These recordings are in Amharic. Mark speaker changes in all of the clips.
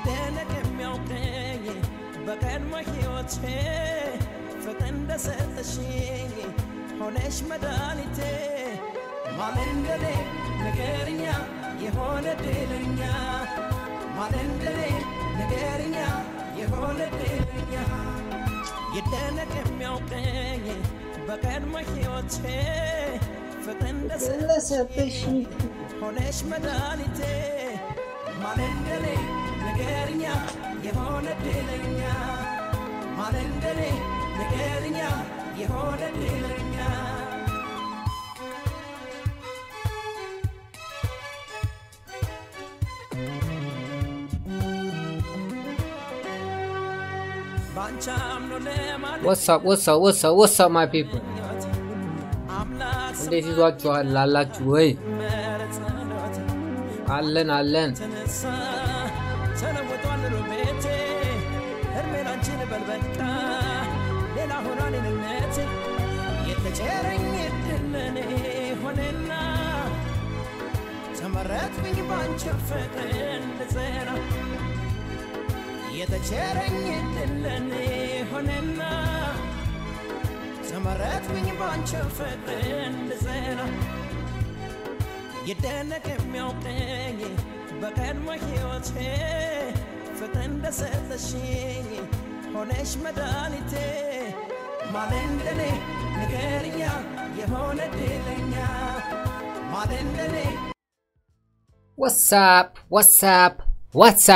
Speaker 1: يدينك የሚያውቀኝ በቀድሞ ሕይወቴ ፍቅር እንደሰጠሽኝ ሆነሽ መድኃኒቴ ማለንደኔ ንገርኛ የሆነ ድለኛ ማለንደኔ ንገርኛ የሆነ ድለኛ يدينك የሚያውቀኝ በቀድሞ ሕይወቴ ፍቅር እንደሰጠሽኝ ሆነሽ መድኃኒቴ ማለንደኔ ንገርኛ የሆነ ድለኛ ማለንደኔ ንገርኛ የሆነ ድለኛ
Speaker 2: What's up my people? እንዴት ይዟችኋል አላችሁ ወይ? አለን
Speaker 1: ተለወጧል ሩቤቴ ህርሜላችን በልበቃ ሌላ ሆኗል ልነቴ የተቸረኝ ድለኔ ሆነና ተመረጥኩኝ ባንቺ ፍቅር እንድጸና የተቸረኝ ድለኔ ሆነና ተመረጥኩኝ ባንቺ ፍቅር እንድጸና يدينك የሚያውቀኝ በቀድሞ ሕይወቴ ፍቅር እንደሰጠሽኝ ሆነሽ መድኃኒቴ ማለንደኔ ንገርኛ የሆነ ድለኛ ማለንደኔ
Speaker 2: What's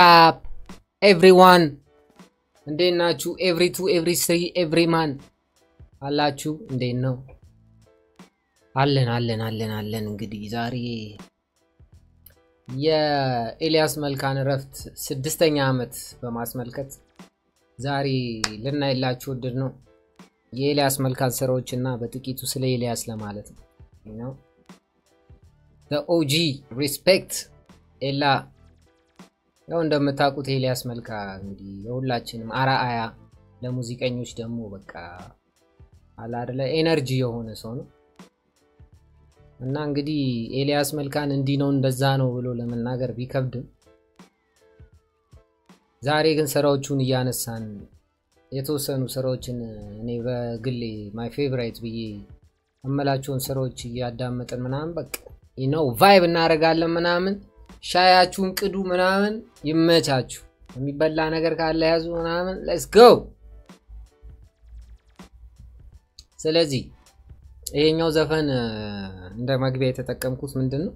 Speaker 2: up everyone? እንዴት ናችሁ? every 2 every 3 every man አላችሁ እንዴት ነው? አለን እንግዲህ ዛሬ የኤልያስ መልካን ረፍት 6ኛ ዓመት በማስመልከት ዛሬ ልናይላችሁ ወድር ነው የኤልያስ መልካን ስራዎችና በጥቂቱ ስለ ኤልያስ ለማለት ነው ነው the OG respect ኤላ ያው እንደምታውቁት ኤልያስ መልካ እንግዲህ የሁላችንም አራአያ ለሙዚቀኞች ደግሞ በቃ አላደለ ኤነርጂ የሆነ ሰው ነው እና እንግዲህ ኤልያስ መልካን እንዲ ነው እንደዛ ነው ብሎ ለመናገር ቢከብድም ዛሬ ግን ስራዎቹን ያነሳን የተወሰኑ ስራዎችን እኔ በግሌ my favorite ብዬ አመላቸውን ስራዎች ያዳመጥን ምናምን በቃ ቫይብ እናረጋለን ምናምን ሻያችሁን ቅዱ ምናምን ይመቻችሁ የሚበላ ነገር ካለ ያዙ ምናምን let's go ስለዚህ ይሄኛው ዘፈን እንደ መግቢያ የተጠቀምኩት ምንድነው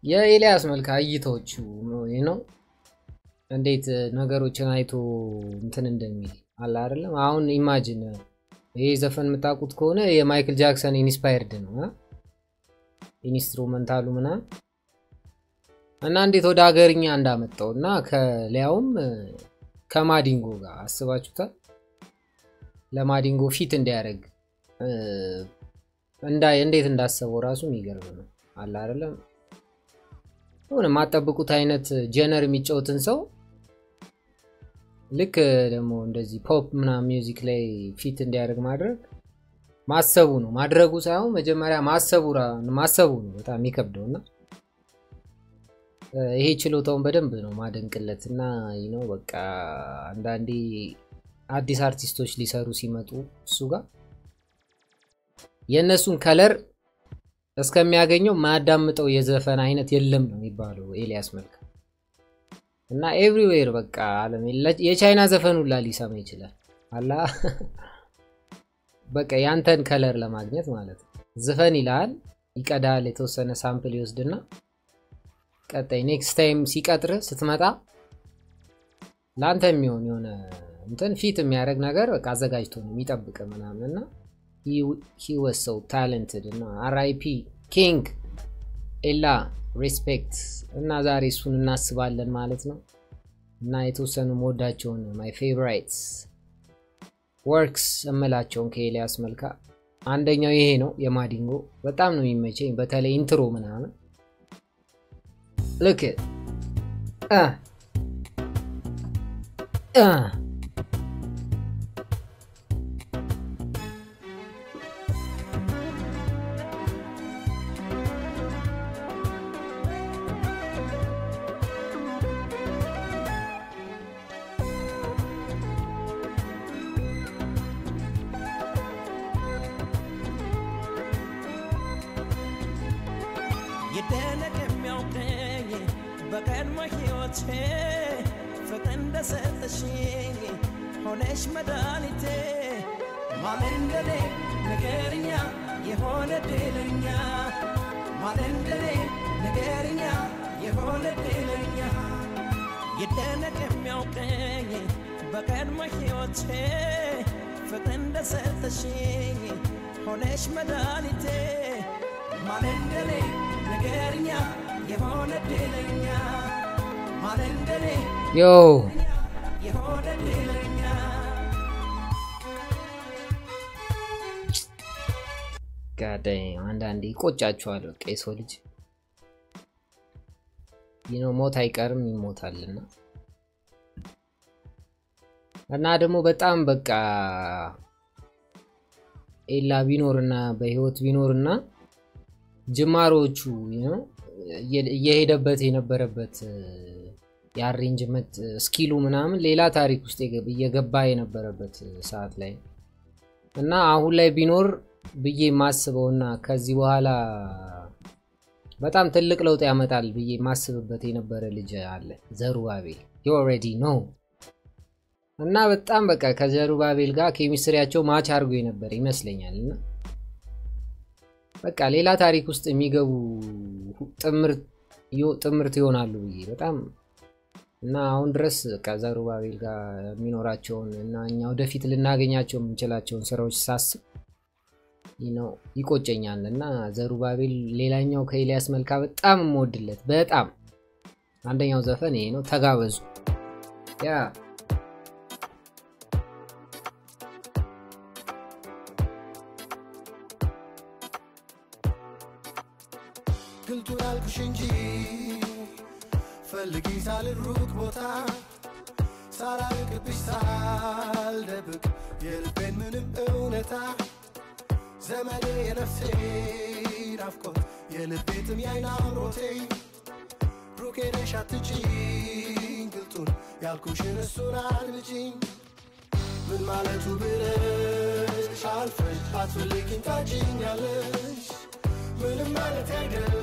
Speaker 2: የኤልያስ መልካ እይቶቹ ነው እንዴት ነገሮችን አይቶ እንትን እንደሚል አላ አይደለም አሁን ኢማጂን ይሄ ዘፈን መጣቁት ከሆነ የማይክል ጃክሰን ኢንስፓየርድ ነው ኢንስትሩሜንታሉ ምናምን እና እንዴት ወደ ሀገርኛ እንዳመጣውና ከሊያውም ከማዲንጎ ጋር አስባችሁታል ለማዲንጎ ፊት እንዲያረግ እንዴት እንዳሰበው ራሱ የሚገርም ነው አላ አይደለም ሆነ ማጠብቁት አይነት ጀነር የሚጫወትን ሰው ልክ ደግሞ እንደዚህ ፖፕ ምናምን ሚውዚክ ላይ ፊት እንዲያደርግ ማድረግ ማሰቡ ነው ማድረጉ ሳይሆን መጀመሪያ ማሰቡ ነው በጣም የሚከብደውና ይሄ ችሎታውን በደንብ ነው ማደንቅለትና በቃ አንዳንዴ አዲስ አርቲስቶች ሊሰሩ ሲመጡ እሱ ጋር የነሱን ከለር እስከሚያገኘው ማዳምጠው የዘፈን አይነት የለም ነው የሚባለው ኤልያስ መልካ እና ኤቭሪዌር በቃ ዓለም የቻይና ዘፈን ሁላ ሊሰማ ይችላል አላ በቃ ያንተን ከለር ለማግኘት ማለት ዘፈን ይላል ይቀዳል የተወሰነ ሳምፕል ይወስድና ቀጣይ ኔክስት ታይም ሲቀጥር ስትመጣ ላንተ የሚሆን የሆነ እንትን ፊት የሚያደርግ ነገር በቃ አዘጋጅቶ ነው የሚጠብቅ ምናምንና he was so talented እና RIP king ኤላ respect እና ዛሬ እሱን እናስባለን ማለት ነው እና የተወሰኑ ሞዳቸውን my favorites works እመላቸውን ከኤልያስ መልካ አንደኛው ይሄ ነው የማዲንጎ በጣም ነው የሚመቸኝ በተለይ ኢንትሮ ምናምን look it
Speaker 1: ይደነቅ የሚያውቀኝ በቀድሞ ሕይወቴ ፍቅር እንደሰጠሽኝ ሆነሽ መድኃኒቴ ማለንደኔ ንገርኛ የሆነ ድለኛ ማለንደኔ ንገርኛ የሆነ ድለኛ ይደነቅ የሚያውቀኝ በቀድሞ ሕይወቴ ፍቅር እንደሰጠሽኝ ሆነሽ መድኃኒቴ ማለንደኔ ንገርኛ የሆነ ድለኛ ማለንደኔ
Speaker 2: ዮ
Speaker 1: የሆነ ድለኛ
Speaker 2: ጋዳይ አንዳንዴ ይቆጫቸዋል በቃ የሰው ልጅ ሞት አይቀርም ይሞታልና እና ደግሞ በጣም በቃ ኤላ ቢኖርና በህይወት ቢኖርና ጅማሮቹ የሄደበት የነበረበት የአሬንጅመንት ስኪሉ ምናምን ሌላ ታሪክ ውስጥ የገባ የነበረበት ሰዓት ላይ እና አሁን ላይ ቢኖር ብዬ ማስበውና ከዚህ በኋላ በጣም ትልቅ ለውጥ ያመጣል ብዬ ማስብበት የነበረ ልጅ አለ ዘሩባቤል you already know እና በጣም በቃ ከዘሩባቤል ጋር ኬሚስትሪያቸው ማች አርጎ የነበረ ይመስለኛልና በቃ ሌላ ታሪክ ውስጥ የሚገቡ ጥምርት ይሆናሉ ብዬ በጣም እና አሁን ድረስ ከዘሩባቤል ጋር የሚኖራቸውን እና እኛ ወደፊት ልናገኛቸው የምንችላቸውን ስራዎች ሳስብ ይቆጨኛልና ዘሩባቤል ሌላኛው ከኤልያስ መልካ በጣም ሞድለት በጣም አንደኛው ዘፈን ይሄ ነው ተጋበዙ ያ
Speaker 3: ግልቱን አልኩሽ እንጂ ፈልጊ ሳልሩቅ ቦታ ሳላርቅብሽ ሳልደብቅ የልቤን ምንም እውነታ ዘመኔ የነፍሴ ናፍቆት የልቤትም የዓይን አምሮቴ ሩቅ ሄደሽ አትጪኝ ግልጡን ያልኩሽን እሱን አድምጪኝ ምን ማለቱ ብለሽ አልፈሽ አትፈልጊኝ ታጭኛለሽ ምንም ማለት አይደል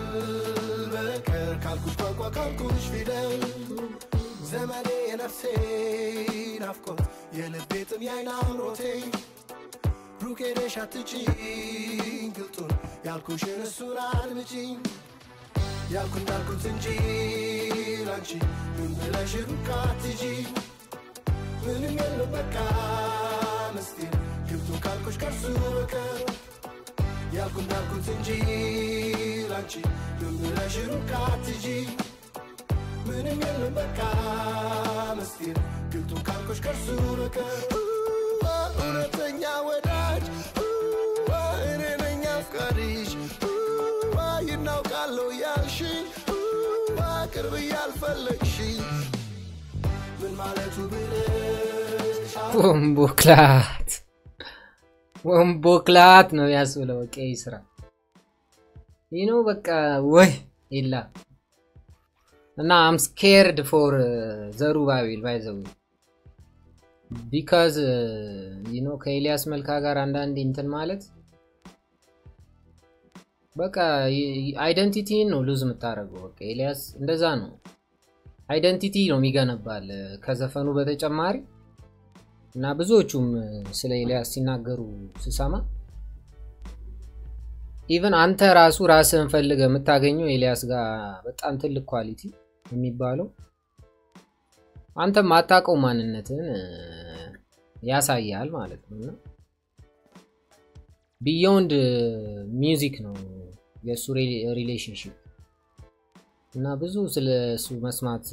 Speaker 3: በቀር ካልኩሽ ቋንቋ ካልኩሽ ፊደል ዘመኔ የነፍሴ ናፍቆት የልቤትም የዓይን አምሮቴ ሩቅ ሄደሽ አትጪኝ ግልጡን ያልኩሽን እሱን አድምጪኝ ያልኩ እንዳልኩት እንጂ ላንቺ ምን ብለሽ ሩቅ አትጂ ምንም የለም በቃ ምስጢር ግልጡን ካልኩሽ ከእርሱ በቀር ያልኩ እንዳልኩት እንጂ ላንቺ ምን ብለሽ ሩቅ አትጂ ምንም የለም በቃ ምስጢር ግልጡን ካልኩሽ ከእርሱ በቀር እውነተኛ ወዳጅ እኔ ነኝ አፍቃሪሽ ይናውቃለሁ ያልሽኝ ቅርብ ያልፈለግሽኝ ምን ማለቱ ብለሽ
Speaker 2: ወምቦክላት ነው ያስብለው ቀይ ስራ በቃ ወይ ኢላ እና I'm scared for ዘሩባቤል by the way because ከኤልያስ መልካ ጋር አንዳንዴ እንትን ማለት በቃ አይደንቲቲ ነው ሉዝ የምታረገው በቃ ኤልያስ እንደዛ ነው አይደንቲቲ ነው የሚገነባል ከዘፈኑ በተጨማሪ እና ብዙዎቹም ስለ ኤልያስ ሲናገሩ ሲሰማ ኢቭን አንተ ራስህን ፈልገ የምታገኘው ኤልያስ ጋር በጣም ትልቅ ኳሊቲ የሚባለው አንተ ማታቀው ማንነትን ያሳያል ማለት ነውና ቢዮንድ ሚውዚክ ነው የሱ ሪሌሽንሺፕ እና ብዙ ስለሱ መስማት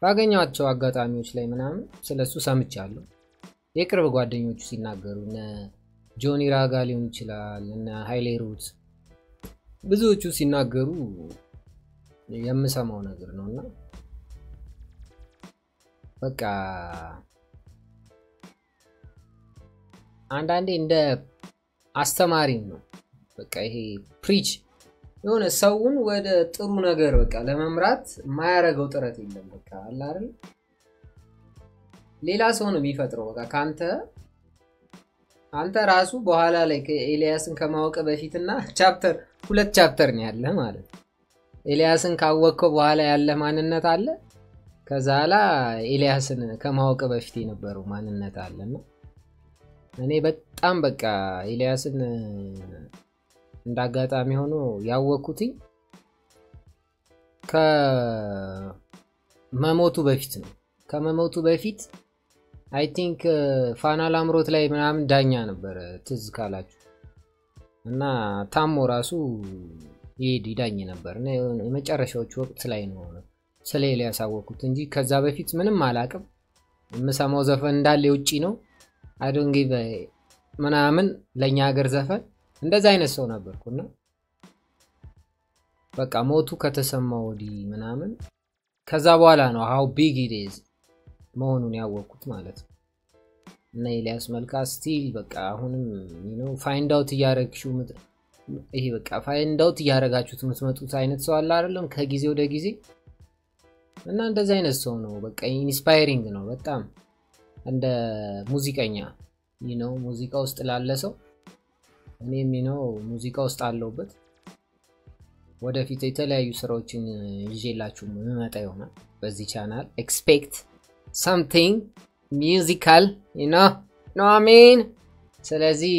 Speaker 2: ባገኛቸው አጋጣሚዎች ላይ ምናምን ስለሱ ሰምቻለሁ የቅርብ ጓደኞቹ ሲናገሩ እና ጆኒ ራጋ ሊሆን ይችላል እና ሃይሌ ሩት ብዙዎቹ ሲናገሩ የምሰማው ነገር ነውና በቃ አንዳንዴ እንደ አስተማሪ ነው በቃ ይሄ ፕሪች የሆነ ሰውን ወደ ጥሩ ነገር በቃ ለመምራት ማያረገው ጥረት የለም በቃ አለ አይደል ሌላ ሰው ነው የሚፈጥረው በቃ አንተ ራሱ በኋላ ላይ ኤልያስን ከማወቅ በፊትና ቻፕተር ሁለት ቻፕተር ነው ያለ ማለት ኤልያስን ካወቅከው በኋላ ያለ ማንነት አለ ከዛላ ኤልያስን ከማወቅ በፊት የነበረው ማንነት አለና እኔ በጣም በቃ ኤልያስን እንዳጋጣሚ ሆኖ ያወቅኩትኝ ከመሞቱ በፊት ነው ከመሞቱ በፊት አይ ቲንክ ፋና ላምሮት ላይ ምናምን ዳኛ ነበር ትዝ ካላችሁ እና ታሞ ራሱ ይዳኝ ነበር እና የመጨረሻዎቹ ወቅት ላይ ነው ስለ ኤልያስ ያወቅኩት እንጂ ከዛ በፊት ምንም አላቅም የምሰማው ዘፈን እንዳለ ውጪ ነው I don't give a ምናምን ለኛ ሀገር ዘፈን እንደዛ አይነት ሰው ነበርኩና በቃ ሞቱ ከተሰማው ወዲ ምናምን ከዛ በኋላ ነው how big it is መሆኑን ያወቅኩት ማለት ነው እና ኤልያስ መልካ ስቲል በቃ አሁንም find out ያረግሽው ይሄ በቃ find out ያረጋችሁት የምትመጡት አይነት ሰው አለ አይደለም ከጊዜ ወደ ጊዜ እና እንደዛ አይነት ሰው ነው በቃ ኢንስፓይሪንግ ነው በጣም እንደ ሙዚቀኛ ሙዚቃ ውስጥ ላለ ሰው እኔም ሙዚቃ ውስጥ አለውበት ወደፊት የተለያዩ ስራዎችን ይዤላችሁ መመጣ ይሆናል በዚህ ቻናል expect something musical no I mean ስለዚህ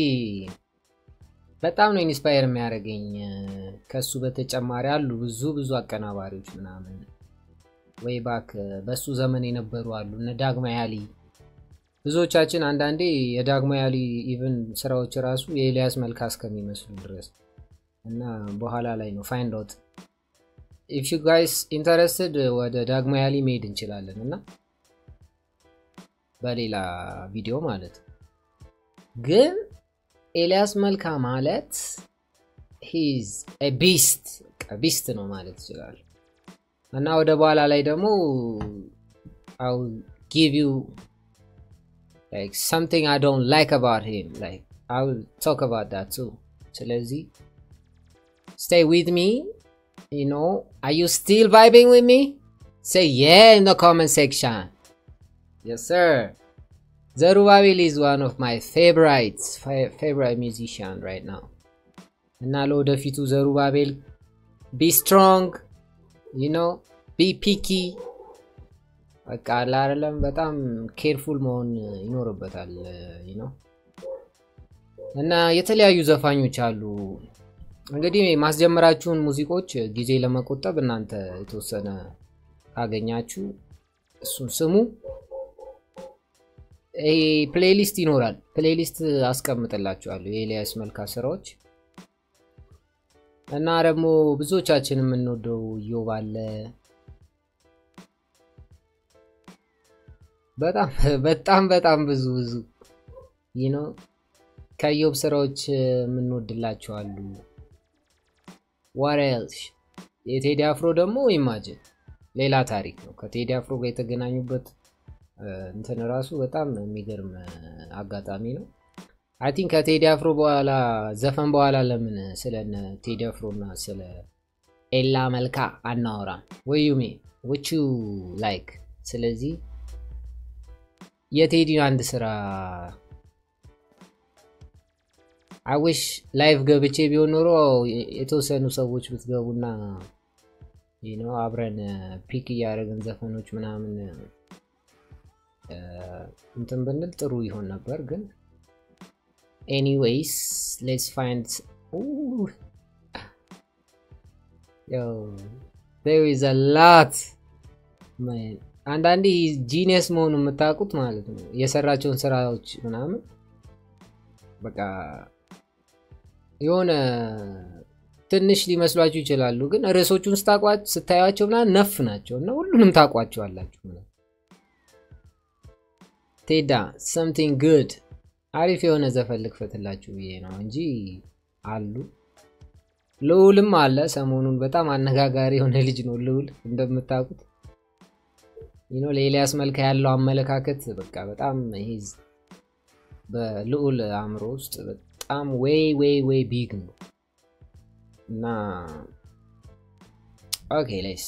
Speaker 2: በጣም ነው ኢንስፓየር የሚያደርገኝ ከሱ በተጨማሪ አሉ ብዙ አቀናባሪዎች ምናምን way back በሱ ዘመን የነበሩ አሉ እነ ዳግማዊ ያሊ ብዙዎቻችን አንዳንዴ የዳግማዊ ያሊ ኢቭን ስራዎች ራሱ የኤልያስ መልካ እስከሚመስሉ ድረስ እና በኋላ ላይ ነው find out if you guys interested ወደ ዳግማዊ ያሊ መሄድ እንችላለን እና በሌላ ቪዲዮ ማለት ግን ኤልያስ መልካ ማለት he's a beast ነው ማለት ይችላል እና ወደ በኋላ ላይ ደግሞ I'll give you like something I don't like about him like I will talk about that too ስለዚህ stay with me are you still vibing with me say yeah in the comment section yes sir Zerubbabel is one of my favorite musician right now እና ለወደፊቱ Zerubbabel be strong be picky በቃ አይደለም በጣም ኬርፉል መሆን ይኖርበታል እና የተለያዩ ዘፋኞች አሉ እንግዲህ ማስጀመራችሁን ሙዚቆች ጊዜ ለመቆጠብ እናንተ የተወሰነ ካገኛችሁ እሱን ስሙ ፕሌሊስት ይኖራል ፕሌሊስት አስቀምጥላችኋለሁ የኤልያስ መልካ ስራዎች እና ደግሞ ብዙዎቻችን የምንወደው ዮባለ በጣም ብዙ ከዮብ ስራዎች የምንወድላቸው አሉ what else የቴዲ አፍሮ ደግሞ ኢማጂን ሌላ ታሪክ ነው ከቴዲ አፍሮ ጋር የተገናኙበት እንትን ራሱ በጣም የሚገርም አጋጣሚ ነው I think ከቴዲ አፍሮ በኋላ ዘፈን በኋላ ለምን ስለነ ቴዲ አፍሮና ስለ ኤላ መልካ አናወራ what you mean what you like ስለዚህ የቴዲ አንድ ስራ I wish live ገብቼ ቢሆን ኖሮ የተወሰኑ ሰዎች ብትገቡና አብረን ፒክ ያረጋን ዘፈኖች ምናምን እንትን ብንል ጥሩ ይሆን ነበር ግን anyways let's find there is a lot man አንዳንዴ ጂኒየስ መሆኑን የምታውቁት ማለት ነው የሰራቸውን ስራዎች ምናምን በቃ የሆነ ትንሽ ሊመስሏችሁ ይችላሉ ግን ርዕሶቹን ስታዩአቸው ምናምን ነፍ ናቸው እና ሁሉንም ታቋቸዋላችሁ ማለት ቴዳ something good አሪፍ የሆነ ዘፈን ልክፈትላችሁ ብዬ ነው እንጂ አሉ ልዑልም አለ ሰሞኑን በጣም አነጋጋሪ የሆነ ልጅ ነው ልዑል እንደምታውቁት ለኤልያስ መልካ ያለው አመለካከት በቃ በጣም ሂዝ በልዑል አምሮ ውስጥ በጣም way big ነው እና okay let's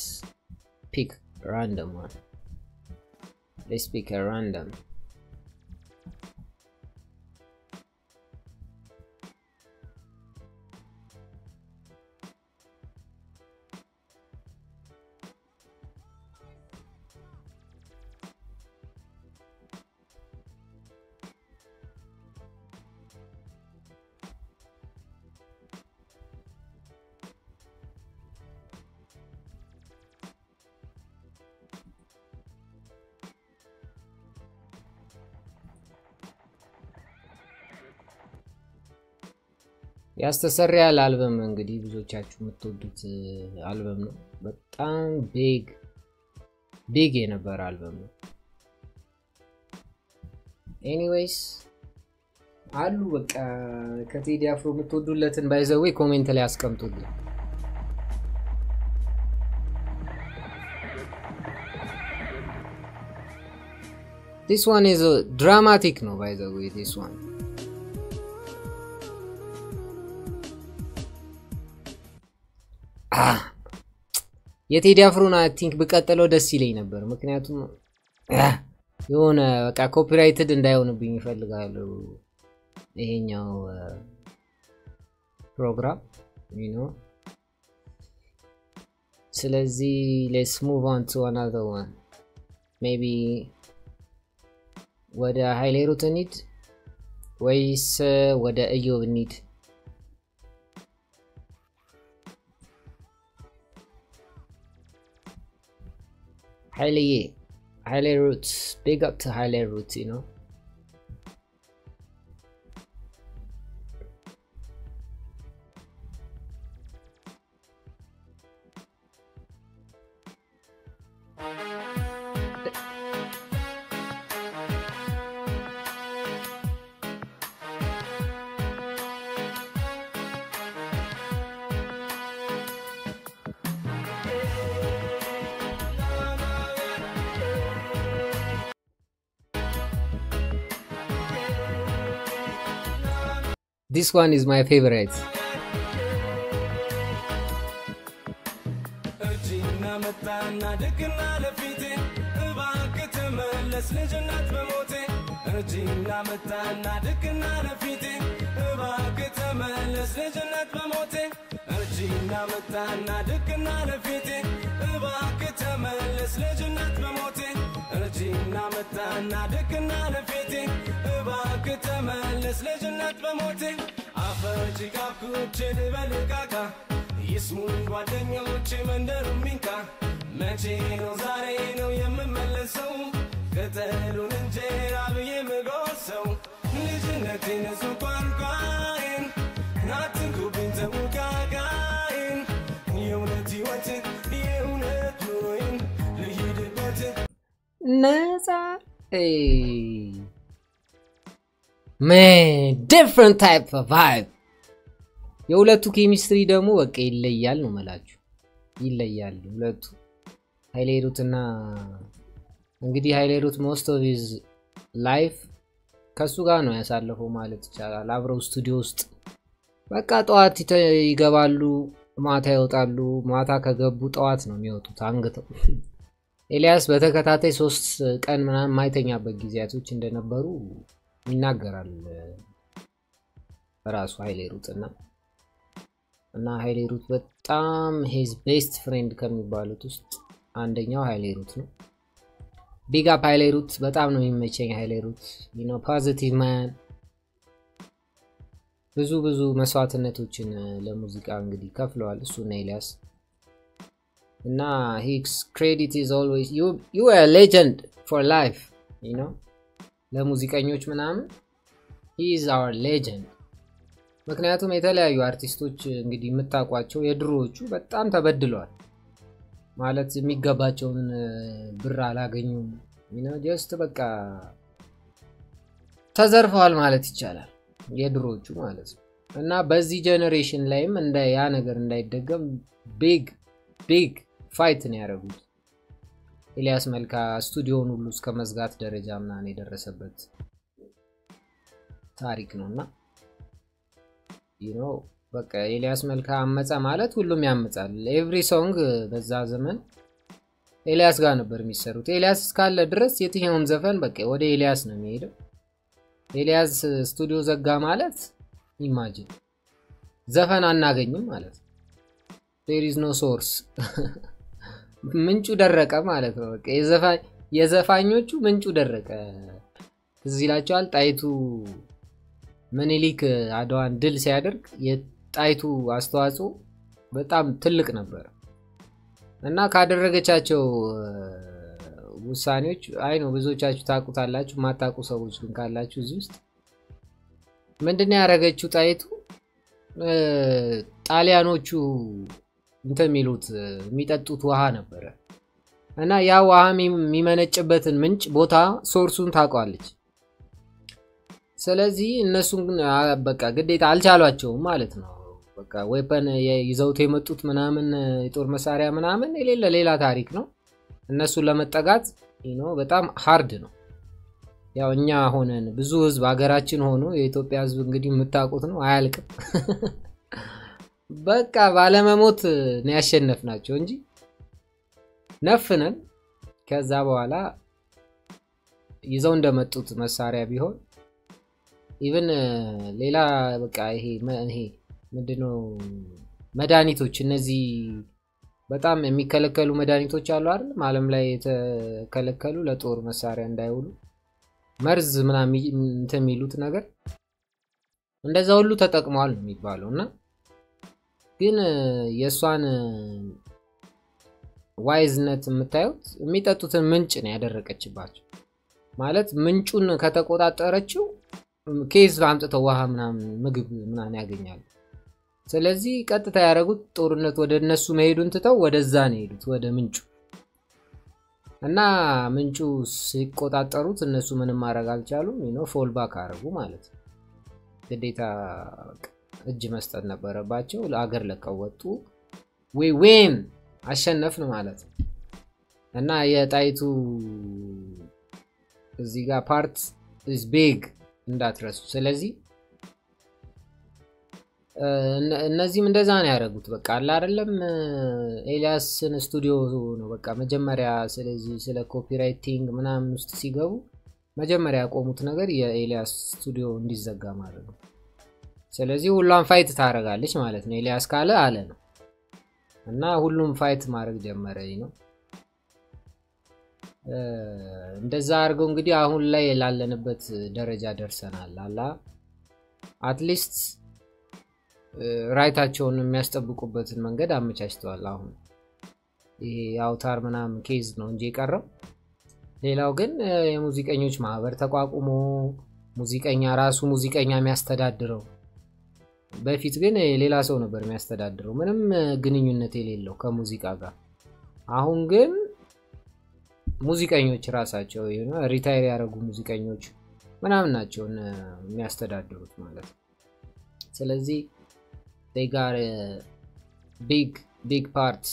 Speaker 2: pick random one let's pick a random ያስተሰርያል አልበም እንግዲህ ብዙዎቻችሁ የምትወዱት አልበም ነው በጣም ቢግ የነበረ አልበም ነው ኤኒዌይስ አሉ በቃ ከቴዲ አፍሮ የምትወዱለትን ባይዘው ኮሜንት ላይ አስቀምጡልኝ This one is a dramatic no by the way this one የቴዲ አፍሮን አይ ቲንክ በቀጠለው ደስ ይለኝ ነበር ምክንያቱም የሆነ በቃ ኮፒራይትድ እንዳይሆንብኝ ይፈልጋለሁ ይሄኛው ፕሮግራም you know ስለዚህ let's move on to another one maybe ወደ ሃይሌ ሩት እንሂድ ወይስ ወደ እዮብ እንሂድ Haile Roots, big up to Haile Roots, you know. This one is my favorite.
Speaker 3: ይስሙን ጓደኞቼ መንደሩ ሚንካ መቼ ነው ዛሬ ነው የምመለሰው ከተሉን እንጀራ ብዬ ምጎሰው ልጅነቴን ሱቋንቋይን ናትንኩብኝ ተውቃቃይን የእውነት ሕይወትን የእውነት ኑሮዬን ልሂድበት
Speaker 2: ነፃ man different type of vibe የሁለቱ ኬሚስትሪ ደግሞ በቃ ይለያል ነው መላችሁ ይለያል ሁለቱ ሃይሌ ሩትና እንግዲህ ሃይሌ ሩት most of his life ከሱ ጋር ነው ያሳለፈው ማለት ይቻላል አብረው ስቱዲዮ ውስጥ በቃ ጧት ይገባሉ ማታ ይወጣሉ ማታ ከገቡ ጧት ነው የሚወጡት አንግተው ኤልያስ በተከታታይ 3 ቀን ምናምን ማይተኛበት ጊዜያቶች እንደነበሩ ይናገራል ራሱ ሃይሌ ሩትና እና ሃይሌ ሩት በጣም his best friend ከሚባሉት ውስጥ አንደኛው ሃይሌ ሩት ነው big up ሃይሌ ሩት በጣም ነው የሚመቸኝ ሃይሌ ሩት you know positive man ብዙ መስዋዕትነቶችን ለሙዚቃ እንግዲህ ከፍለዋል እሱ ነው ኤልያስ እና his credit is always you are a legend for life you know ለሙዚቀኞች ምናምን he is our legend ምክንያቱም የተለያዩ አርቲስቶች እንግዲህ የምታቋቸው የድሮዎቹ በጣም ተበድለዋል ማለት የሚገባቸውን ብር አላገኙም you know just በቃ ተዘርፈዋል ማለት ይቻላል የድሮዎቹ ማለት ነው እና በዚህ ጄነሬሽን ላይም እንደ ያ ነገር እንዳይደገም big ፋይት ነው ያደረጉት ኤልያስ መልካ ስቱዲዮውን ሁሉ እስከ መዝጋት ደረጃ ምናምን የደረሰበት ታሪክ ነውና you know በቃ ኤልያስ መልካ አመጻ ማለት ሁሉም ያመጻል every song በዛ ዘመን ኤልያስ ጋር ነበር የሚሰሩት ኤልያስ እስካለ ድረስ የትኛውም ዘፈን በቃ ወደ ኤልያስ ነው የሚሄደው ኤልያስ ስቱዲዮ ዘጋ ማለት ኢማጂን ዘፈን አናገኝም ማለት there is no source ምንጩ ደረቀ ማለት ነው በቃ የዘፋኞቹ ምንጩ ደረቀ እዚህ ላቻል ጣይቱ ምኒልክ አድዋን ድል ሲያደርግ የጣይቱ አስተዋጽኦ በጣም ትልቅ ነበር እና ካደረገቻቸው ውሳኔዎች አይ ነው ብዙዎቻችሁ ታቁታላችሁ ማታቁ ሰዎች ግን ካላችሁ እዚህ ውስጥ ምንድነው ያደረገችው ጣይቱ ጣሊያኖቹ እንደሚሉት የሚጠጡት ውሃ ነበር እና ያ ውሃ የሚመነጭበትን ምንጭ ቦታ ሶርሱን ታውቃለች ስለዚህ እነሱን በቃ ግዴታ አልቻሏቸውም ማለት ነው በቃ ዌፐን ይዘውት የመጡት ምናምን የጦር መሳሪያ ምናምን ሌላ ታሪክ ነው እነሱ ለመጠጋት በጣም ሃርድ ነው ያው እኛ ሆነን ብዙ ህዝብ ሀገራችን ሆኖ የኢትዮጵያ ህዝብ እንግዲህ የምታውቁት ነው አያልቅም በቃ ባለመሞት ነው ያሸነፍናቸው እንጂ ነፍነን ከዛ በኋላ ይዘው እንደመጡት መሳሪያ ቢሆን ኢቭን ሌላ በቃ ይሄ ምንድነው መድኃኒቶች እነዚህ በጣም የሚከለከሉ መድኃኒቶች አሉ አይደል ዓለም ላይ የተከለከሉ ለጦር መሳሪያ እንዳይውሉ መርዝ ምናምን እንተሚሉት ነገር እንደዛ ሁሉ ተጠቅመዋል ነው የሚባለውና ግን የሷን ዋይዝነት የምታዩት የሚጠጡትን ምንጭ ነው ያደረቀችባቸው ማለት ምንጩን ከተቆጣጠረችው ኬዝ አምጥተው ውሃ ምናምን ምግብ ምናምን ያገኛሉ ስለዚህ ቀጥታ ያረጉት ጦርነት ወደ እነሱ መሄዱን ትተው ወደዛ ነው ሄዱት ወደ ምንጩ እና ምንጩ ሲቆጣጠሩት እነሱ ምንም ማድረግ አልቻሉም ፎል ባክ አረጉ ማለት ነው ግዴታ እጅ መስጠት ነበረባቸው ለአገር ለቀው ወጡ ዌን አሸነፍን ማለት ነው እና የጣይቱ እዚህ ጋር ፓርት is big እንዳትረሱ ስለዚህ እነዚህም እንደዛ ነው ያደረጉት በቃ አላ አይደለም ኤልያስን ስቱዲዮ ነው በቃ መጀመሪያ ስለዚህ ስለ ኮፒራይቲንግ ምናምን ውስጥ ሲገቡ መጀመሪያ ያቆሙት ነገር የኤልያስ ስቱዲዮ እንዲዘጋ ማለት ነው ስለዚህ ሁሉም ፋይት ታረጋለች ማለት ነው ኤልያስ ካለ አለ ነው እና ሁሉም ፋይት ማድረግ ጀመረ ነው እንደዛ አርገው እንግዲህ አሁን ላይ ላለንበት ደረጃ ደርሰናል አላ አትሊስት ራይታቸውን የሚያስጠብቁበትን መንገድ አመቻችተዋል አሁን ይሄ አውታር ምናምን ኬዝ ነው እንጂ ቀረው ሌላው ግን የሙዚቀኞች ማህበር ተቋቁሞ ሙዚቀኛ ራሱ ሙዚቀኛ የሚያስተዳድረው በፊት ግን ሌላ ሰው ነበር የሚያስተዳድረው ምንም ግንኙነት የሌለው ከሙዚቃ ጋር አሁን ግን ሙዚቀኞች ራሳቸው ሪታየር ያደረጉ ሙዚቀኞች ምናምን ናቸው የሚያስተዳድሩት ማለት ስለዚህ they got a big part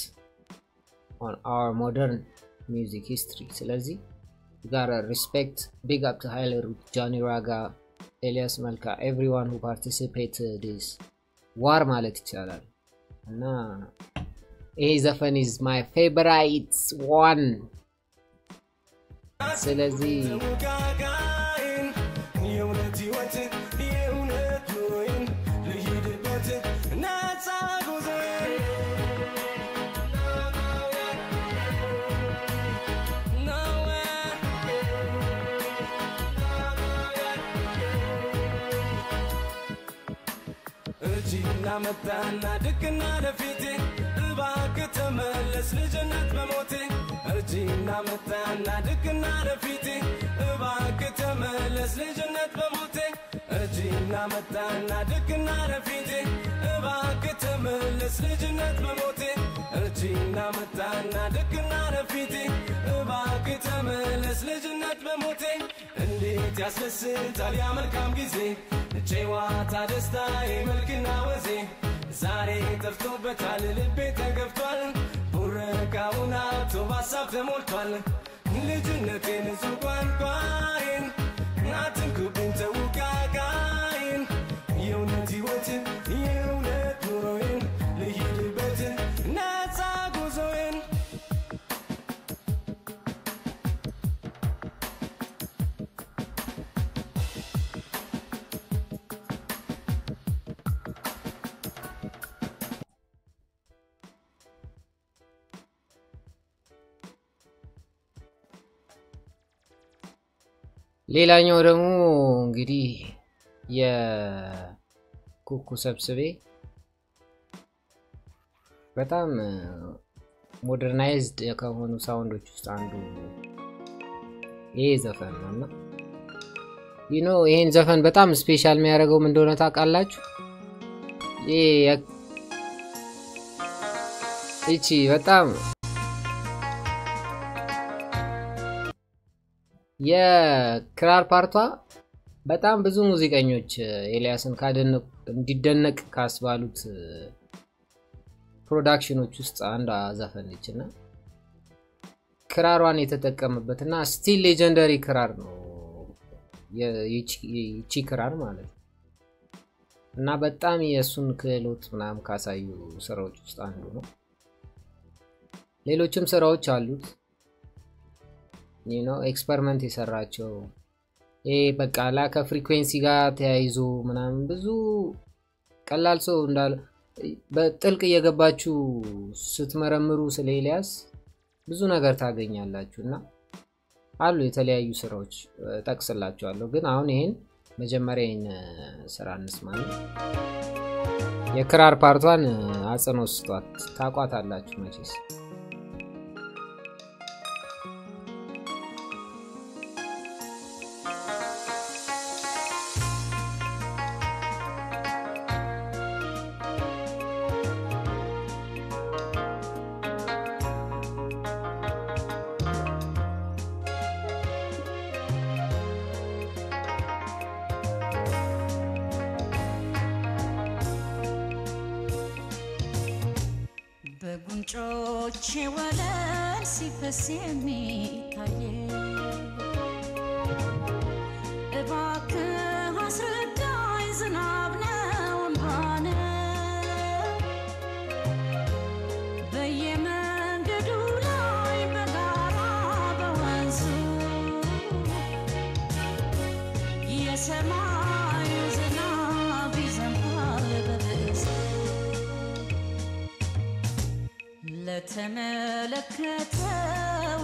Speaker 2: on our modern music history ስለዚህ we gotta respect big up to Haile Johnny Raga Elias Malka everyone who participated this war ማለት ይቻላል እና ይሄ ዘፈን is my favorite one ስለዚህ
Speaker 3: መጣና ድቅና ለፊቴ እባክ ተመለስ ልጅነት በሞቴ እርጂና መጣና ድቅና ለፊቴ እባክ ተመለስ ልጅነት በሞቴ እርጂና መጣና ድቅና ለፊቴ እባክ ተመለስ ልጅነት በሞቴ እርጂና መጣና ድቅና ለፊቴ እባክ ተመለስ ልጅነት በሞቴ እንዴት ያስደስታል ያ መልካም ጊዜ ጨዋታ ደስታ የመልክና ወዜ ዛሬ ጠፍቶበታል ልቤ ተገፍቷል ቡረቃውና ቶባሳብ ተሞልቷል ልጅነቴን ዙቋንቋይን ናትንኩብኝ ተውቃቃይን የእውነት ሕይወትን የእውነት ኑሮዬን ልሂድበት ነፃ ጉዞዬን
Speaker 2: ሌላኛው ደግሞ እንግዲህ የኩኩ ሰብስቤ በጣም ሞደርናይዝድ ከሆኑ ሳውንዶች ውስጥ አንዱ ይሄ ዘፈን ነውና ይሄን ዘፈን በጣም ስፔሻል የሚያደርገው ምን እንደሆነ ታውቃላችሁ እቺ በጣም የክራር ፓርቷ በጣም ብዙ ሙዚቀኞች ኤልያስን ካደነቁ እንዲደነቅ ካስባሉት ፕሮዳክሽኖች ውስጥ አንዷ ዘፈን ነችና ክራሯን የተጠቀመበትና ስቲል ሌጀንደሪ ክራር ነው የቺ ክራር ማለት ነው። እና በጣም የሱን ክህሎት ምናምን ካሳዩ ስራዎች ውስጥ አንዱ ነው። ሌሎችም ስራዎች አሉት ኤክስፐሪመንት የሰራቸው በቃ ላከ ፍሪኩዌንሲ ጋር ተያይዞ ምናምን ብዙ ቀላል ሰው እንዳለ በጥልቅ እየገባችሁ ስትመረምሩ ስለ ኤልያስ ብዙ ነገር ታገኛላችሁና አሉ የተለያዩ ስራዎች ጠቅስላችኋለሁ። ግን አሁን ይሄን መጀመሪያ ስራ እንስማለን። የክራር ፓርቷን አጽንኦት ስጧት፣ ታቋታላችሁ መቼስ።
Speaker 4: በጉንጮቼ ወለል ሲፈስ የሚታየ እባክህ አስረዳኝ ዝናብ ነው እንባ ነው በየመንገዱ ላይ በጋራ በወንዙ የሰማዩ ዝናብ ይዘንባል በብስ ለተመለከተው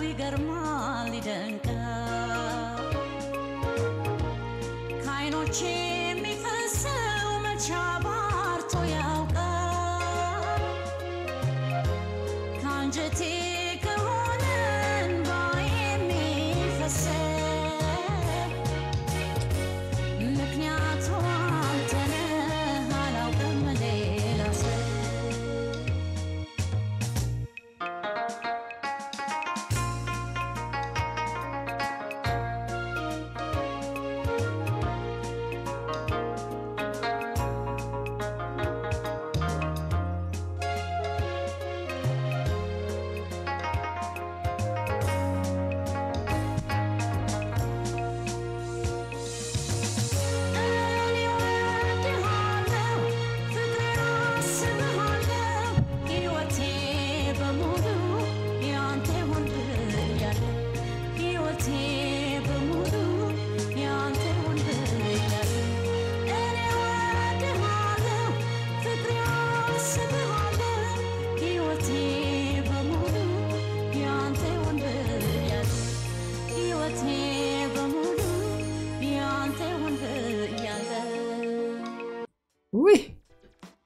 Speaker 4: ይገርማል ይደንቃል ከዓይኖቼ የሚፈሰው መቻ ባርቶ ያውቃል ከአንጀቴ ከሆነ እንባ የሚፈሰው ምክንያቱ አንተ ነህ አላውቅም ሌላ ሰው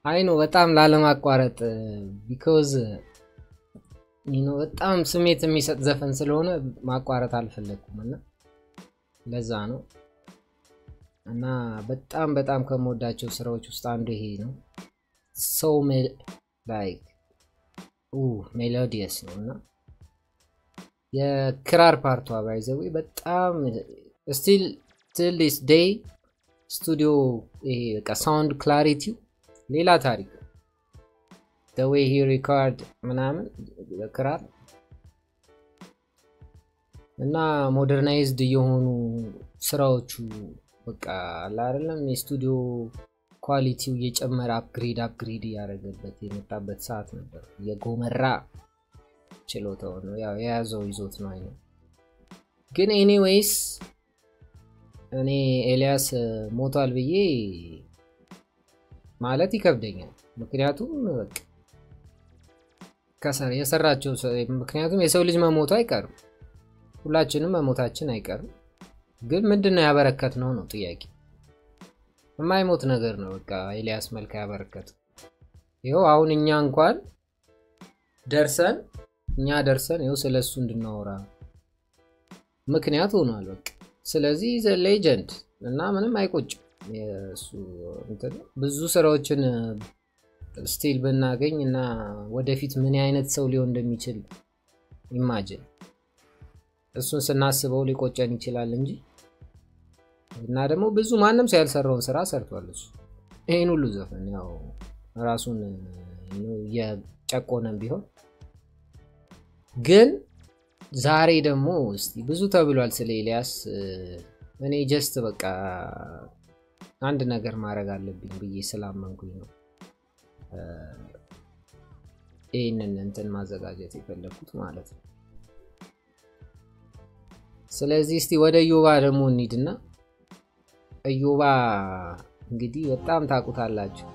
Speaker 2: አይኖ በጣም ላለማቋረጥ because በጣም ስሜት የሚሰጥ ዘፈን ስለሆነ ማቋረጥ አልፈለኩም ለዛ ነው። እና በጣም ከመወዳቸው ስራዎች ውስጥ አንዱ ይሄ ነው። so like melodious ነውና የክራር ፓርቷ ባይዘው በጣም still till this day ስቱዲዮ ይሄ በቃ ሳውንድ ክላሪቲ ሌላ ታሪክ the way he record ምናምን ክራር እና ሞደርናይዝድ የሆኑ ስራዎቹ በቃ አይደለም የስቱዲዮ ኳሊቲው እየጨመረ አፕግሬድ ያደረገበት የመጣበት ሰዓት ነበር። የጎመራ ችሎታው ነው ያው የያዘው ይዞት ነው አይደል። ግን ኤኒዌይስ እኔ ኤልያስ ሞቷል ብዬ ማለት ይከብደኛል። ምክንያቱም በቃ ከሰር የሰራቸው ምክንያቱም የሰው ልጅ መሞቱ አይቀርም፣ ሁላችንም መሞታችን አይቀርም። ግን ምንድነው ያበረከትነው ነው ጥያቄ። የማይሞት ነገር ነው በቃ ኤልያስ መልካ ያበረከት። ይሄው አሁን እኛ እንኳን ደርሰን ይሄው ስለሱ እንድናወራ ምክንያት ሆኗል በቃ። ስለዚህ ዘ ሌጀንድ እና ምንም አይቆጭም። የሱ ብዙ ስራዎችን ስቲል ብናገኝ እና ወደፊት ምን አይነት ሰው ሊሆን እንደሚችል ኢማጂን እሱን ስናስበው ሊቆጨን ይችላል እንጂ እና ደግሞ ብዙ ማንም ሰው ያልሰራውን ስራ ሰርቷል እሱ ይሄን ሁሉ ዘፈን ያው ራሱን የጨቆነም ቢሆን ግን ዛሬ ደግሞ እስቲ ብዙ ተብሏል ስለ ኤልያስ እኔ ጀስት በቃ አንድ ነገር ማድረግ አለብኝ ብዬ ስላመንኩኝ ነው ይሄንን እንትን ማዘጋጀት የፈለኩት ማለት ነው ስለዚህ እስቲ ወደ ዮባ ደግሞ እንሂድና ዮባ እንግዲህ በጣም ታቁታላችሁ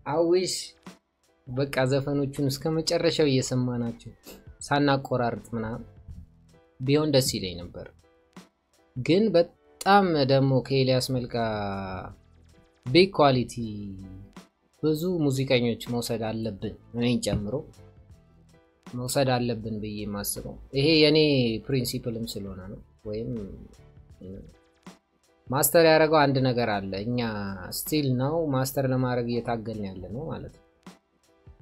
Speaker 2: አውሽ በቃ ዘፈኖቹን እስከመጨረሻው እየሰማናቸው ሳናቆራርጥ ምናምን ቢሆን ደስ ይለኝ ነበር ግን በጣም ደግሞ ከኤልያስ መልካ ቢግ ኳሊቲ ብዙ ሙዚቀኞች መውሰድ አለብን እኔን ጨምሮ መውሰድ አለብን ብዬ ማስበው ይሄ የኔ ፕሪንሲፕልም ስለሆነ ነው ወይም ማስተር ያደረገው አንድ ነገር አለ እኛ ስቲል ነው ማስተር ለማድረግ እየታገልን ያለ ነው ማለት ነው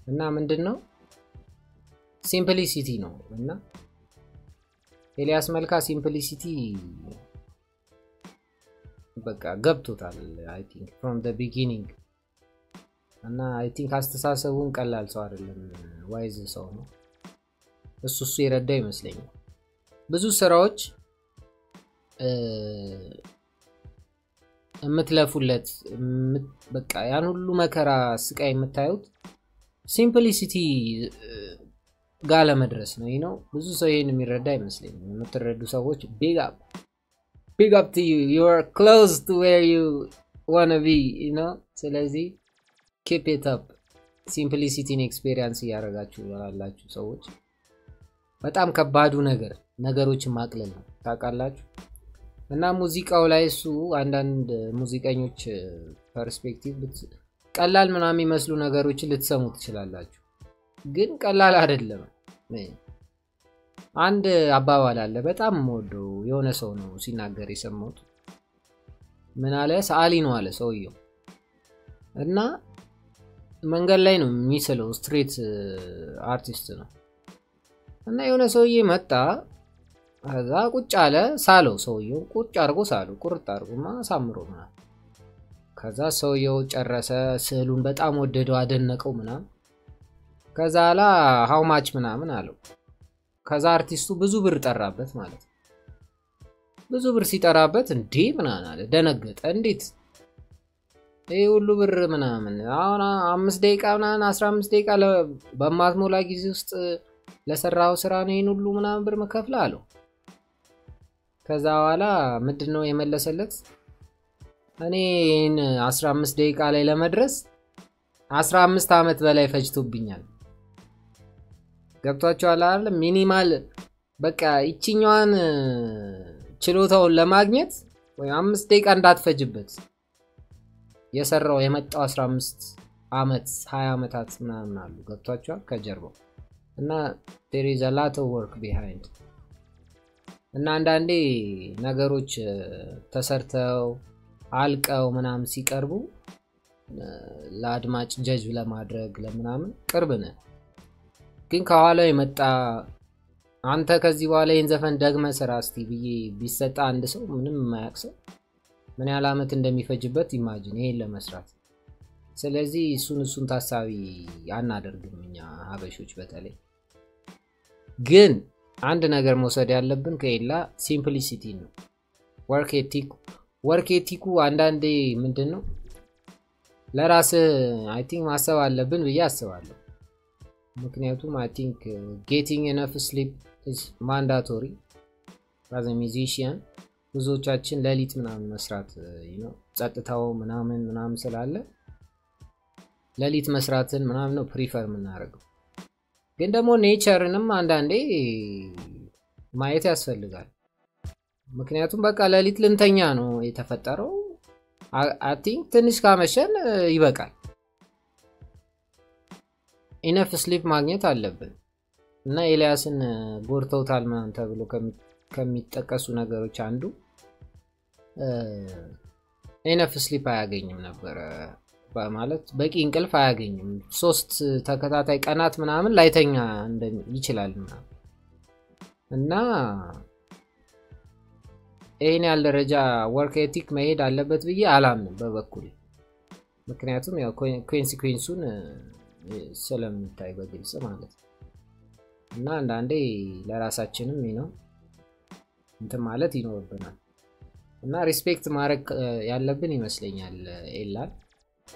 Speaker 2: እና ምንድነው ሲምፕሊሲቲ ነው እና ኤልያስ መልካ ሲምፕሊሲቲ በቃ ገብቶታል አይ ቲንክ ፍሮም ዘ ቢጊኒንግ እና አይ ቲንክ አስተሳሰቡን ቀላል ሰው አይደለም ዋይዝ ሰው ነው እሱ ይረዳ ይመስለኛል ብዙ ስራዎች እምትለፉለት በቃ ያን ሁሉ መከራ ስቃይ የምታዩት ሲምፕሊሲቲ ጋር ለመድረስ ነው ነው ብዙ ሰው ይሄን የሚረዳ ይመስለኛል የምትረዱ ሰዎች big up to you you are close to where you want to be you know ስለዚህ keep it up simplicity experience ያረጋችሁ ያላችሁ ሰዎች በጣም ከባዱ ነገሮችን ማቅለል ነው ታውቃላችሁ እና ሙዚቃው ላይ እሱ አንዳንድ ሙዚቀኞች ፐርስፔክቲቭ ቀላል ምናምን የሚመስሉ ነገሮችን ልትሰሙ ትችላላችሁ ግን ቀላል አይደለም አንድ አባባል አለ በጣም ሞዶ የሆነ ሰው ነው ሲናገር የሰማሁት ምን አለ ሰዓሊ ነው አለ ሰውየው እና መንገድ ላይ ነው የሚስለው ስትሪት አርቲስት ነው እና የሆነ ሰውዬ መጣ አዛ ቁጭ አለ ሳለው ሰውየው ቁጭ አርጎ ሳለው ቁርጥ አርጎማ ሳምሮና ከዛ ሰውየው ጨረሰ ስዕሉን በጣም ወደደው አደነቀው ምናምን ከዛላ how much ምናምን አለው ከዛ አርቲስቱ ብዙ ብር ጠራበት ማለት ብዙ ብር ሲጠራበት እንዴ ምናምን አለ ደነገጠ እንዴት ይሄ ሁሉ ብር ምናምን አሁን 5 ደቂቃ ምናምን 15 ደቂቃ በማትሞላ ጊዜ ውስጥ ለሰራው ስራ ነው ይሄን ሁሉ ምናምን ብር መከፍል አለው ከዛ በኋላ ምንድነው የመለሰለት እኔ 15 ደቂቃ ላይ ለመድረስ 15 አመት በላይ ፈጅቶብኛል ገብቷቸዋል አይደል ሚኒማል በቃ እቺኛዋን ችሎታውን ለማግኘት ወይ 5 ደቂቃ እንዳትፈጅበት የሰራው የመጣው 15 አመት 20 አመታት ምናምን አሉ ገብቷቸዋል ከጀርባው እና there is a lot of work behind እና አንዳንዴ ነገሮች ተሰርተው አልቀው ምናምን ሲቀርቡ ለአድማጭ ጀጅ ለማድረግ ለምናምን ቅርብ ነህ ግን ከኋላው የመጣ አንተ ከዚህ በኋላ ይሄን ዘፈን ደግመህ ስራ እስቲ ብዬ ቢሰጣ አንድ ሰው ምንም የማያክሰው ምን ያህል አመት እንደሚፈጅበት ኢማጂን ይሄን ለመስራት ስለዚህ እሱን ታሳቢ አናደርግም እኛ ሀበሾች በተለይ ግን አንድ ነገር መውሰድ ያለብን ከኤላ ሲምፕሊሲቲ ነው ወርክ ኤቲኩ አንዳንዴ ምንድነው ለራስ አይ ቲንክ ማሰብ አለብን ብዬ አስባለሁ ምክንያቱም አይ ቲንክ getting enough sleep is mandatory as a musician ብዙዎቻችን ለሊት ምናምን መስራት ጸጥታው ምናምን ስላለ ለሊት መስራትን ምናምን ነው ፕሪፈር የምናደርገው ግን ደግሞ ኔቸርንም አንዳንዴ ማየት ያስፈልጋል ምክንያቱም በቃ ለሊት ልንተኛ ነው የተፈጠረው አይ ቲንክ ትንሽ ካመሸን ይበቃል enough sleep ማግኘት አለብን እና ኤልያስን ጎርተውታል ማን ተብሎ ከሚጠቀሱ ነገሮች አንዱ enough sleep አያገኝም ነበር ማለት በቂ እንቅልፍ አያገኝም 3 ተከታታይ ቀናት ምናምን ላይተኛ ይችላል እና ይሄን ያለ ደረጃ ወርክ ኤቲክ መሄድ አለበት ብዬ አላምንም በበኩሌ ምክንያቱም ያው ኮንሲኩዌንሱን ስለምታይ በግልጽ ማለት እና አንዳንዴ ለራሳችንም እንትን ማለት ይኖርብናል እና ሪስፔክት ማድረግ ያለብን ይመስለኛል ኤላን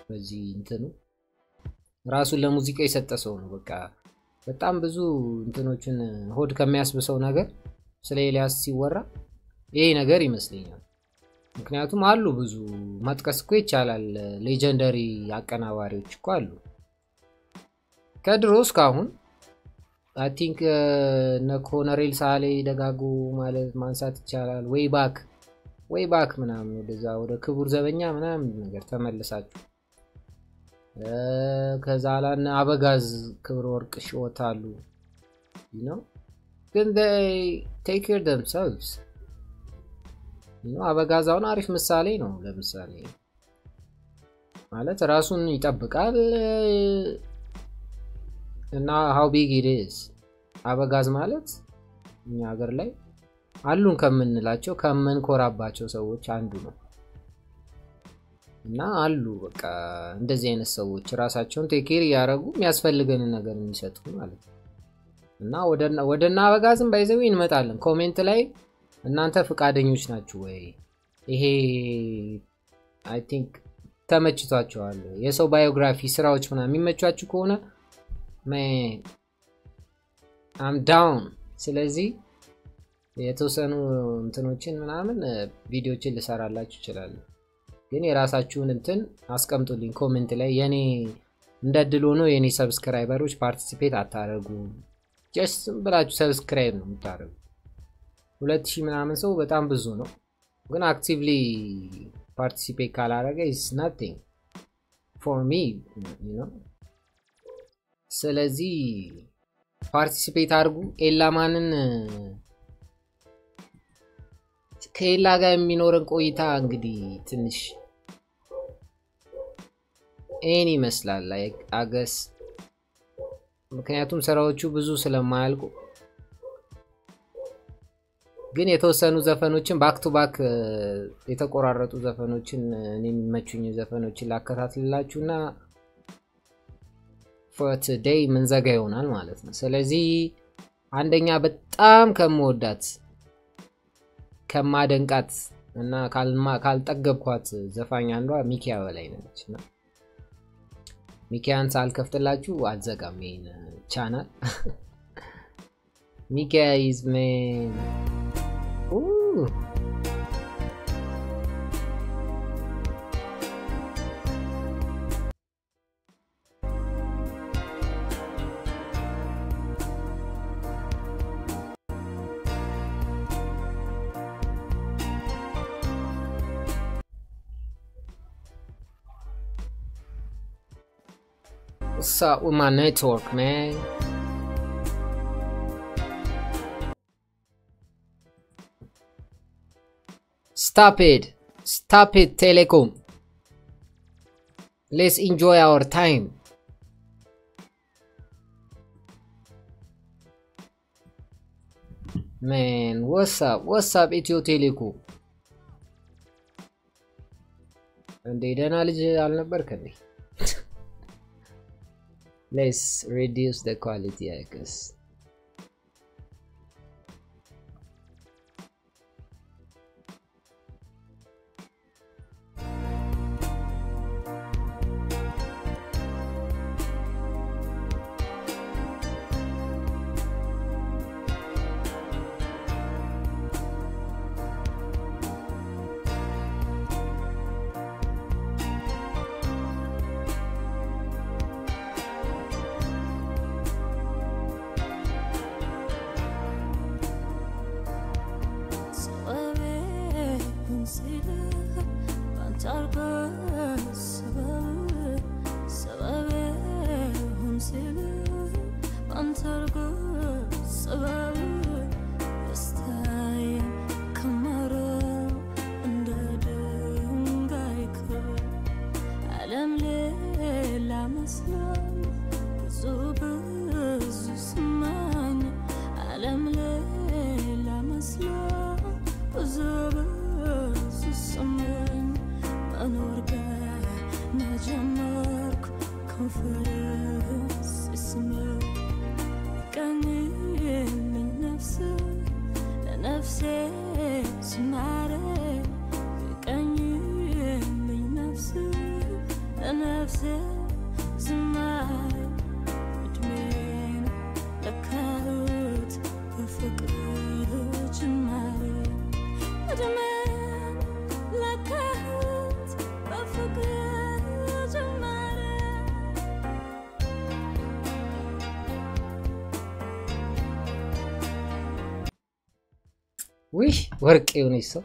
Speaker 2: በዚህ እንትኑ ራሱን ለሙዚቃ የሰጠ ሰው ነው በቃ በጣም ብዙ እንትኖችን ሆድ ከሚያስብሰው ነገር ስለ ኤልያስ ሲወራ ይሄ ነገር ይመስለኛል ምክንያቱም አሉ ብዙ ማጥቀስ እኮ ይቻላል ሌጀንደሪ አቀናባሪዎች እኮ አሉ ከድሮስ ካሁን አይ ቲንክ ኮነሬል ሳሌ ደጋጉ ማለት ማንሳት ይቻላል ወይ ባክ ምናምን ወደዛ ወደ ክቡር ዘበኛ ምናምን ነገር ተመልሳችሁ ከዛላና አበጋዝ ክብር ወርቅ ሾታሉ ግን they take care themselves አበጋዛውን አሪፍ ምሳሌ ነው ለምሳሌ ማለት ራሱን ይጠብቃል እና how big it is አበጋዝ ማለት እኛ ሀገር ላይ አሉን ከምንላቸው ከመንኮራባቸው ሰዎች አንዱ ነው እና አሉ በቃ እንደዚህ አይነት ሰዎች ራሳቸውን ቴኬር ያረጉ የሚያስፈልገን ነገር የሚሰጡ ማለት እና ወደና አበጋዝም ባይዘው እንመጣለን ኮሜንት ላይ እናንተ ፍቃደኞች ናችሁ ወይ ይሄ አይ ቲንክ ተመችቷቸዋል የሰው ባዮግራፊ ስራዎች ምናምን የሚመቻችሁ ከሆነ I'm down ስለዚህ የተወሰኑ እንትኖችን ምናምን ቪዲዮችን ልሰራላችሁ ይችላል ግን የራሳችሁን እንትን አስቀምጡልኝ ኮሜንት ላይ የኔ እንደድል ሆኖ የኔ ሰብስክራይበሮች ፓርቲሲፔት አታረጉ just ብላችሁ ሰብስክራይብ ነው የምታረጉ 2000 ምናምን ሰው በጣም ብዙ ነው ግን አክቲቭሊ ፓርቲሲፔት ካላረገ is nothing for me ስለዚህ ፓርቲሲፔት አድርጉ ኤላማንን ከኤላ ጋር የሚኖረን ቆይታ እንግዲህ ትንሽ ኤኒ ይመስላል አገስ ምክንያቱም ስራዎቹ ብዙ ስለማያልቁ ግን የተወሰኑ ዘፈኖችን ባክ ቱ ባክ የተቆራረጡ ዘፈኖችን እኔ የሚመቹኝ ዘፈኖችን ላከታትልላችሁና for today ምንዘጋ ይሆናል ማለት ነው ስለዚህ አንደኛ በጣም ከመወዳት ከማደንቃት እና ካልጠገብኳት ዘፋኝ አንዷ ሚኪያ በላይ ነችና ሚኪያን ሳልከፍትላችሁ አልዘጋም ይሄን ቻናል ሚኪያ is man What's up with my network, man? Stop it, Telecom. Let's enjoy our time. Man, what's up, Ethio Telecom? And they don't know. Let's reduce the quality, I guess. ውይ ወርቅ የሆነች ሰው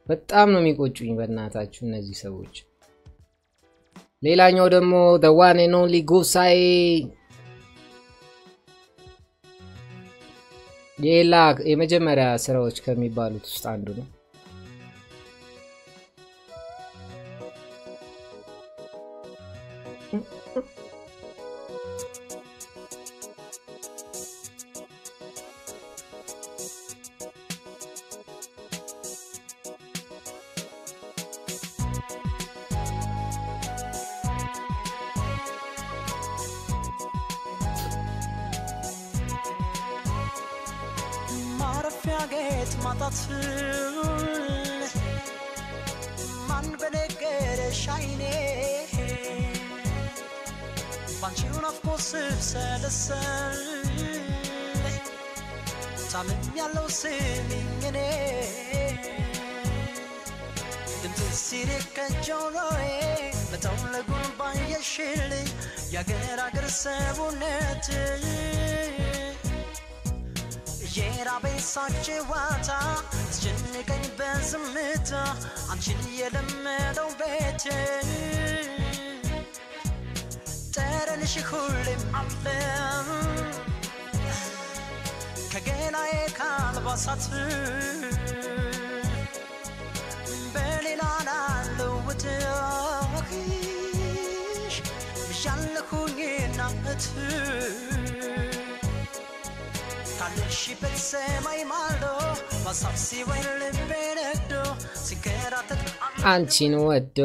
Speaker 2: በጣም ነው የሚቆጩኝ በእናታችሁ እነዚህ ሰዎች ሌላኛው ደግሞ the one and only ጎሳዬ ሌላ የመጀመሪያ ስራዎች ከሚባሉት ውስጥ አንዱ ነው
Speaker 1: ማረፊያጌት ማጣት ማን በነገረሽ አይኔ ባንቺው ናፍቆት ስብሰለሰል ታምም ያለው ስሚኝ እኔ ድምፅ ሲርቀኝ ጆሮዬ በጣም ለጉልባን የሽልኝ የአገር አገር ሰውነት የራበኝ ሳጭዋታ ስጨንቀኝ በዝምታ አንቺን የለመደው ቤት ጠረንሽ ሁሌም አለ ከገላዬ ካልባሳት በሌላ ላለውጥሽ ብሻለሁኝና ካለሽበት ሰማይ ማልዶ በሀሳብ ሲወይ ልቤ ነግዶ ሲንከራተት
Speaker 2: አንቺን ወዶ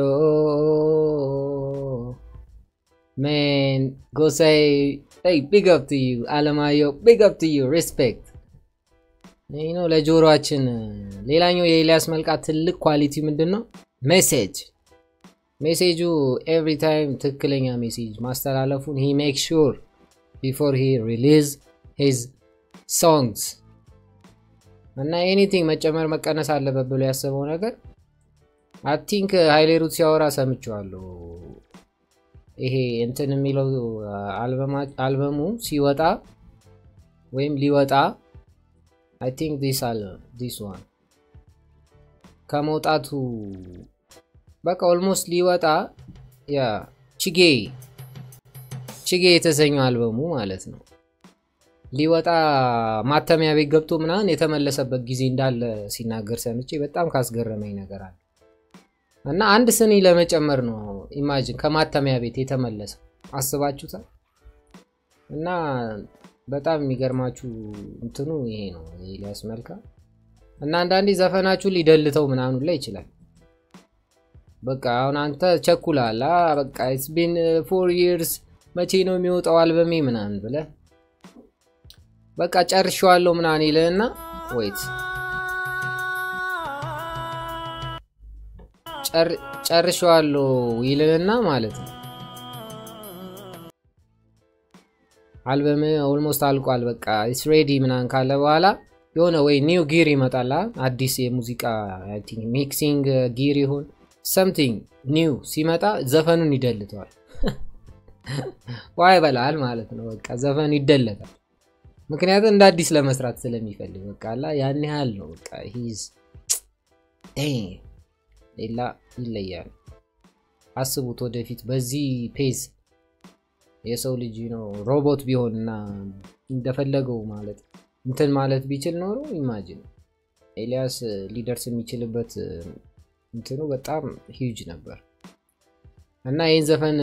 Speaker 2: Man, go say, hey, big up to you, Alamayo, big up to you, respect. You know, ለጆሮአችን ሌላኛው የኤልያስ መልካ ትልቅ ኳሊቲ ምንድነው? ሜሴጁ every time ትክክለኛ ሜሴጅ ማስተላለፉን he makes sure before he release his songs. እና anything መጨመር መቀነስ አለበት ብሎ ያሰበው ነገር I think ሃይሌሩት ሲያወራ ሰምቻለሁ። ይሄ እንትን የሚለው አልበሙ ሲወጣ ወይም ሊወጣ I think this one ከመውጣቱ በቃ almost ሊወጣ ያ ቺጌ የተሰኘው አልበሙ ማለት ነው ሊወጣ ማተሚያ ቤት ገብቶ ምናን የተመለሰበት ጊዜ እንዳለ ሲናገር ሰምቼ በጣም ካስገረመኝ ነገር አለ እና አንድ ስኒ ለመጨመር ነው ኢማጂን ከማተሚያ ቤት የተመለሰ አስባችሁታል እና በጣም የሚገርማችሁ እንትኑ ይሄ ነው ኤልያስ መልካ እና አንዳንዴ ዘፈናችሁ ሊደልተው ምናምን ላይ ይችላል በቃ አሁን አንተ ቸኩላላ በቃ it's been 4 years መቼ ነው የሚወጣው አልበሜ ምናምን ብለ በቃ ጨርሻለሁ ምናምን ይለና wait ጨርሻለሁ ይለና ማለት ነው አልበም almost አልቋል በቃ it's ready ምናን ካለ በኋላ የሆነ ወይ ኒው ጊር ይመጣላ አዲስ የሙዚቃ I think mixing ጊር ይሁን something new ሲመጣ ዘፈኑን ይደልተዋል ዋይ በላል ማለት ነው በቃ ዘፈኑ ይደለታል ምክንያቱም እንደ አዲስ ለመስራት ስለሚፈልግ በቃ አላ ያን ያህል ነው በቃ he's ሌላ ይለያል አስቡት ወደፊት በዚህ ፔስ የሰው ልጅ ነው ሮቦት ቢሆንና እንደፈለገው ማለት እንትን ማለት ቢችል ኖሮ ኢማጂን ኤልያስ ሊደርስ የሚችልበት እንትኑ በጣም ሂጅ ነበር እና ይሄን ዘፈን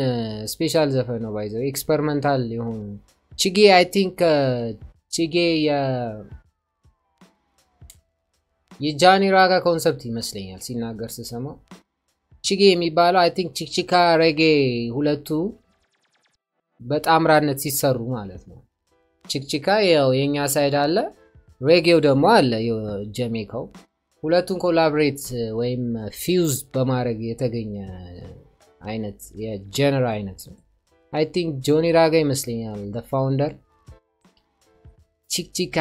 Speaker 2: ስፔሻል ዘፈን ነው ባይዘው ኤክስፐሪመንታል ይሁን ቺጌ I think ቺጌ የጃኒ ራጋ ኮንሰፕት ይመስለኛል ሲናገር ሲሰማው ቺጌ የሚባለው I think ቺክቺካ ሬጌ ሁለቱ በጣምራነት ሲሰሩ ማለት ነው ቺክቺካ ያው የኛ ሳይድ አለ ሬጌው ደግሞ አለ የጀሜካው ሁለቱን ኮላቦሬት ወይም ፊውዝ በማድረግ የተገኘ አይነት የጀነር አይነት ነው I think ጆኒ ራጋ ይመስለኛል the founder ቺክቺካ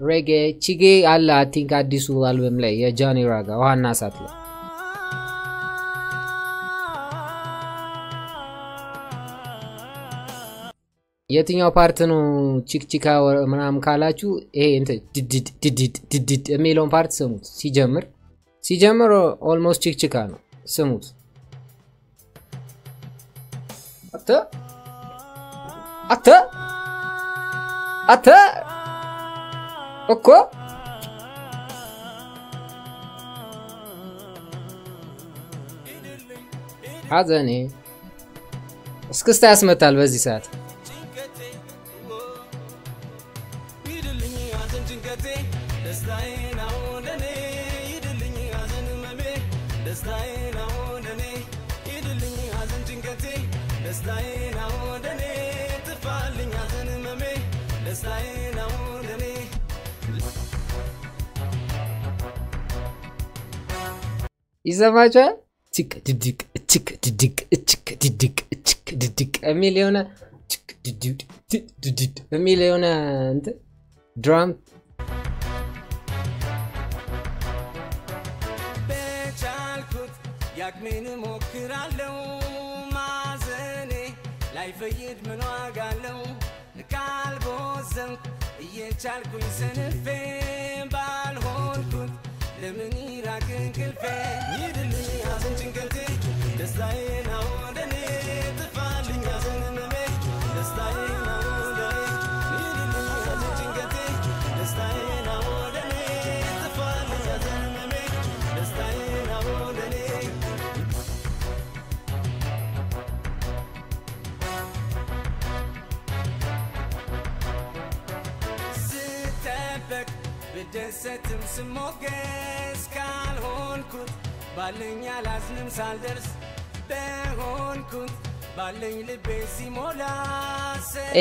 Speaker 2: ሬጌ ቺጌ አለ I think አዲሱ አልበም ላይ የጆኒ ራጋ ዋና ሳት ላይ የትኛው ፓርት ነው ቺክቺካ ምናም ካላችሁ ይሄ እንት ድድ የሚለውን ፓርት ስሙት ሲጀምር almost ቺክቺካ ነው ስሙት አተ እኮ አዘኔ እስክስታ ያስመታል በዚህ ሰዓት ይዘማቻል ቲክ ድድቅ ሚሊዮና ሚሊዮና እንት ድራም
Speaker 3: በቻልኩት ያቅሜን ሞክራለው ማዘኔ ላይፈይድ ምን ዋጋ አለው ካልቦዘንኩ እየቻልኩኝ ሰንፌ ባልሆንኩት ለምን ይራቅ እንቅልፌ ይድልኝ ሐዘን ጭንቀቴ ደስታዬ ነው ወደኔ ጥፋልኝ ሐዘን ህመሜ ደስታዬ ነው ወደኔ ይድልኝ ሐዘን ጭንቀቴ ደስታዬ ነው ወደኔ ጥፋልኝ ሐዘን ህመሜ ደስታዬ ነው ወደኔ ስተበቅ ብደሰትም ስሞገስ ካልሆንኩት ባለኛ ላዝንም ሳልደርስ በሆንኩት ባለኝ ልቤ ሲሞላ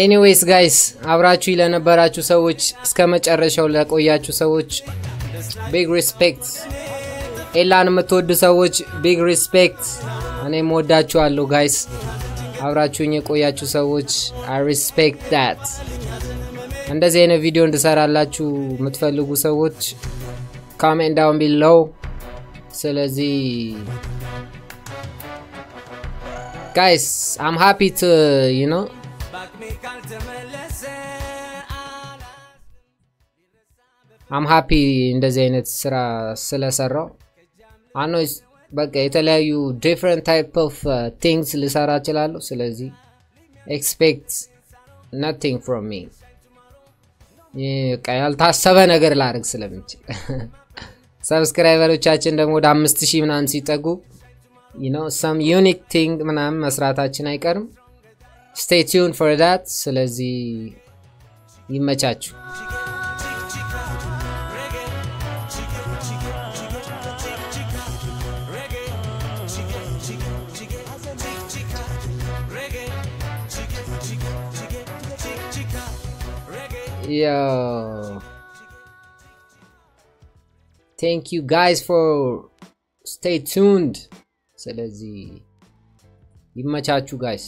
Speaker 2: ኤኒዌይስ ጋይስ አብራችሁ ለነበራችሁ ሰዎች እስከመጨረሻው ለቆያችሁ ሰዎች ቢግ ሪስፔክት ኤላን የምትወዱ ሰዎች ቢግ ሪስፔክት እኔም ወዳችኋለሁ ጋይስ አብራችሁኝ የቆያችሁ ሰዎች I respect that እንደዚህ አይነት ቪዲዮ እንድሰራላችሁ የምትፈልጉ ሰዎች comment down below ስለዚህ guys I'm happy to you know I'm happy እንደዚህ አይነት ስራ ስለሰራው I know በቃ የተለያዩ different type of things ልሰራ እችላለሁ ስለዚህ expect nothing from me ያልታሰበ ነገር ላርግ ስለምችል ሰብስክራይበሮቻችን ደግሞ ወደ 5000 ምናምን ሲጠጉ you know some unique thing ምናምን መስራታችን አይቀርም stay tuned for that ስለዚህ ይመቻችሁ Yo, thank you guys for stay tuned. ስለዚህ ይመቻችሁ guys